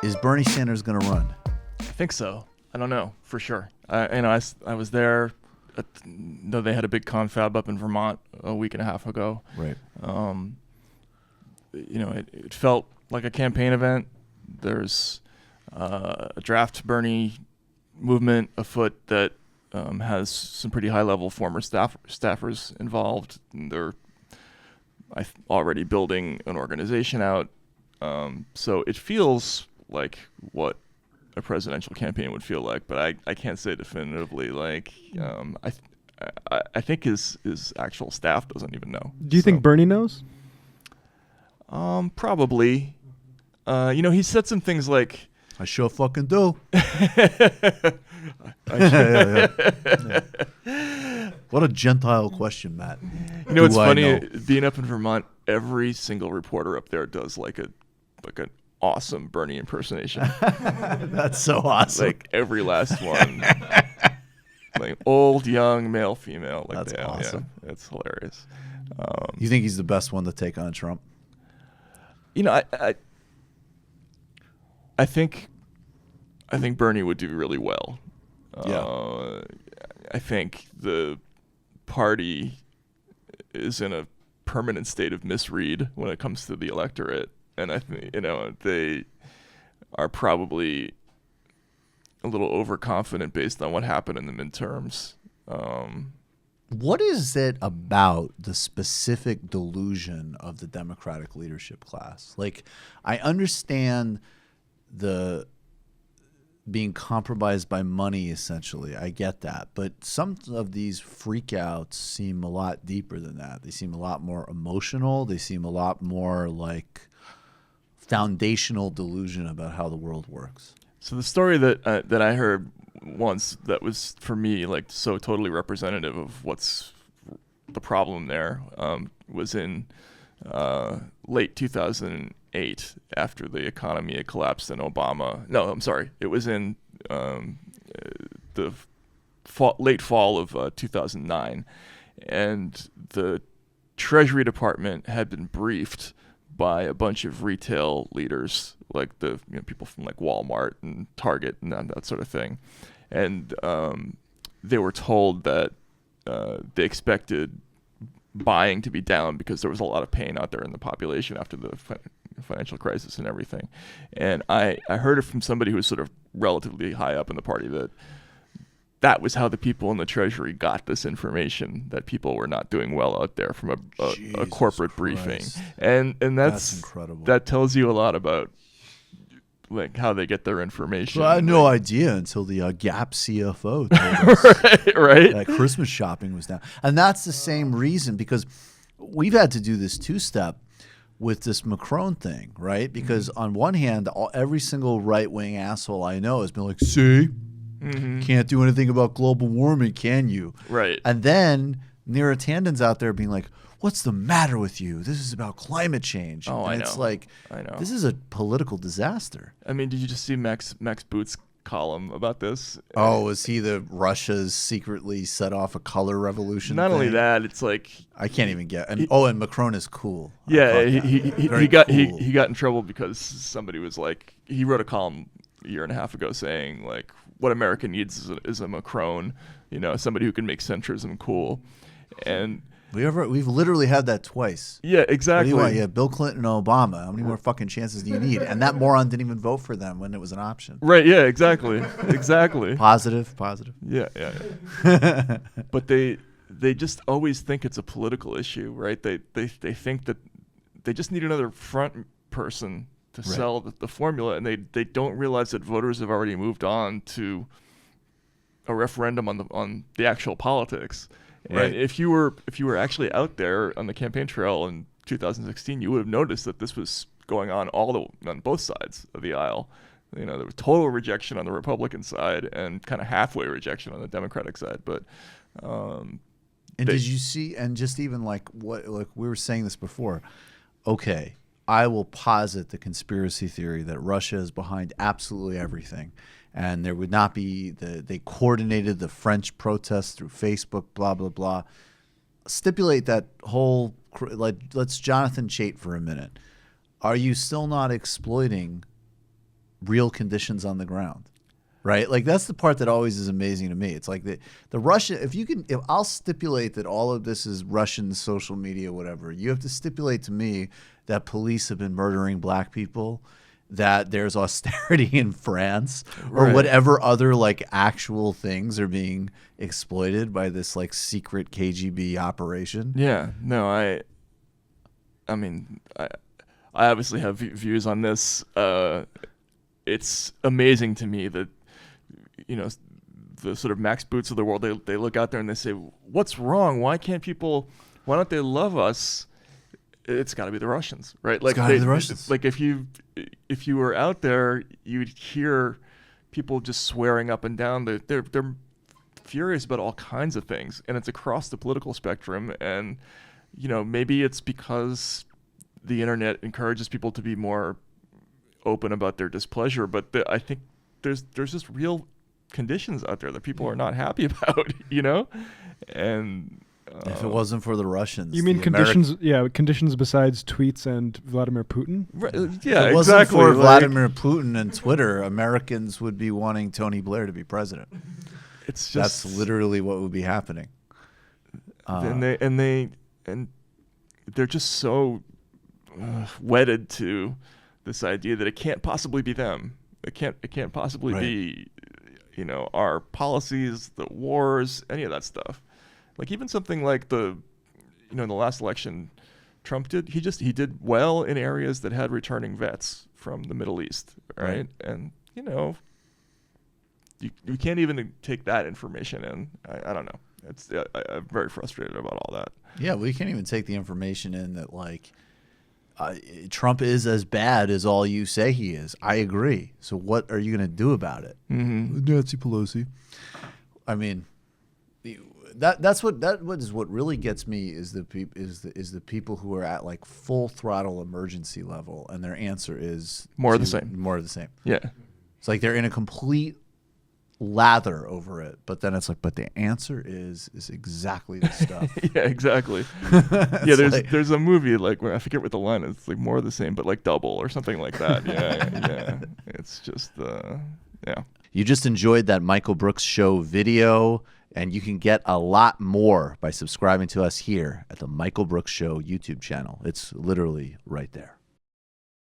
Is Bernie Sanders going to run? I think so. I don't know for sure. I was there. No, they had a big confab up in Vermont a week and a half ago. Right. It felt like a campaign event. There's a draft Bernie movement afoot that has some pretty high-level former staffers involved. They're already building an organization out. So it feels like what a presidential campaign would feel like, but I can't say definitively. I think his actual staff doesn't even know. Do you think Bernie knows? Probably. He said some things like, I sure fucking do. What a Gentile question, Matt. It's funny being up in Vermont. Every single reporter up there does like an awesome Bernie impersonation. That's so awesome. Like every last one. Like old, young, male, female. Like that's awesome. Yeah, it's hilarious. You think he's the best one to take on Trump? I think Bernie would do really well. Yeah. I think the party is in a permanent state of misread when it comes to the electorate, and I think they are probably a little overconfident based on what happened in the midterms. What is it about the specific delusion of the Democratic leadership class? Like, I understand the being compromised by money, essentially. I get that. But some of these freakouts seem a lot deeper than that. They seem a lot more emotional. They seem a lot more like foundational delusion about how the world works. So the story that I heard once that was, for me, like so totally representative of what's the problem there was in late 2008 after the economy had collapsed and Obama. No, I'm sorry. It was in the late fall of 2009, and the Treasury Department had been briefed by a bunch of retail leaders, like the people from like Walmart and Target and that sort of thing, and they were told that they expected buying to be down because there was a lot of pain out there in the population after the financial crisis and everything. And I heard it from somebody who was sort of relatively high up in the party that was how the people in the Treasury got this information, that people were not doing well out there from a corporate briefing. And that's incredible. That tells you a lot about like how they get their information. Well, I had no idea until the Gap CFO told us right? that Christmas shopping was down. And that's the same reason, because we've had to do this two-step with this Macron thing, right? Because on one hand, every single right-wing asshole I know has been like, see, can't do anything about global warming, can you? Right. And then Neera Tanden's out there being like, what's the matter with you? This is about climate change. Oh, and I it's know. like, I know. This is a political disaster. I mean, did you just see Max Boot's column about this? Oh, was he the Russia's secretly set off a color revolution? Not thing? only that, it's like I can't even get. And and Macron is cool. Yeah, he got cool. he got in trouble because somebody was like, he wrote a column a year and a half ago saying like, what America needs is a Macron, somebody who can make centrism cool, and we've literally had that twice. Yeah, exactly. What do you want? Bill Clinton and Obama. How many more fucking chances do you need? And that moron didn't even vote for them when it was an option. Right? Yeah, exactly, exactly. Positive. Yeah. But they just always think it's a political issue, right? They think that they just need another front person to sell the formula, and they don't realize that voters have already moved on to a referendum on the actual politics. Right. And if you were actually out there on the campaign trail in 2016, you would have noticed that this was going on on both sides of the aisle. There was total rejection on the Republican side and kind of halfway rejection on the Democratic side. But and did you see? And just even like we were saying this before. Okay, I will posit the conspiracy theory that Russia is behind absolutely everything. And there would not be they coordinated the French protests through Facebook, blah, blah, blah. Stipulate that whole, let's Jonathan Chait for a minute. Are you still not exploiting real conditions on the ground. Right? Like that's the part that always is amazing to me. It's like the Russian, if I'll stipulate that all of this is Russian social media, whatever, you have to stipulate to me that police have been murdering black people, that there's austerity in France, or Right. whatever other like actual things are being exploited by this like secret KGB operation. Yeah. No, I mean, I obviously have views on this. It's amazing to me that, you know, the sort of Max Boots of the world, they look out there and they say, what's wrong? Why don't they love us? It's got to be the Russians, right? Like, gotta be the Russians. Like if you were out there, you'd hear people just swearing up and down. They're furious about all kinds of things, and it's across the political spectrum. And, you know, maybe it's because the internet encourages people to be more open about their displeasure, but I think there's just real conditions out there that people are not happy about, you know? And If it wasn't for the Russians, You mean the conditions? Yeah, conditions besides tweets and Vladimir Putin. right, If yeah, it wasn't exactly. for like, Vladimir Putin and Twitter, Americans would be wanting Tony Blair to be president. it's just That's literally what would be happening. and they're just so wedded to this idea that it can't possibly be them. It can't possibly Right. be, you know, our policies, the wars, any of that stuff. Like even something like in the last election, Trump did he did well in areas that had returning vets from the Middle East, right? And you know, you can't even take that information in. I don't know. I'm very frustrated about all that. Yeah, we can't even take the information in that like Trump is as bad as all you say he is. I agree. So what are you going to do about it? Mm-hmm. Nancy Pelosi. I mean, what really gets me is the people who are at like full throttle emergency level, and their answer is More of the same. More of the same. Yeah. It's like they're in a complete lather over it, but then it's like, but the answer is exactly the stuff. Yeah, exactly. It's there's a movie like where I forget what the line is. It's like more of the same, but like double or something like that. Yeah. It's just yeah. You just enjoyed that Michael Brooks Show video, and you can get a lot more by subscribing to us here at the Michael Brooks Show YouTube channel. It's literally right there.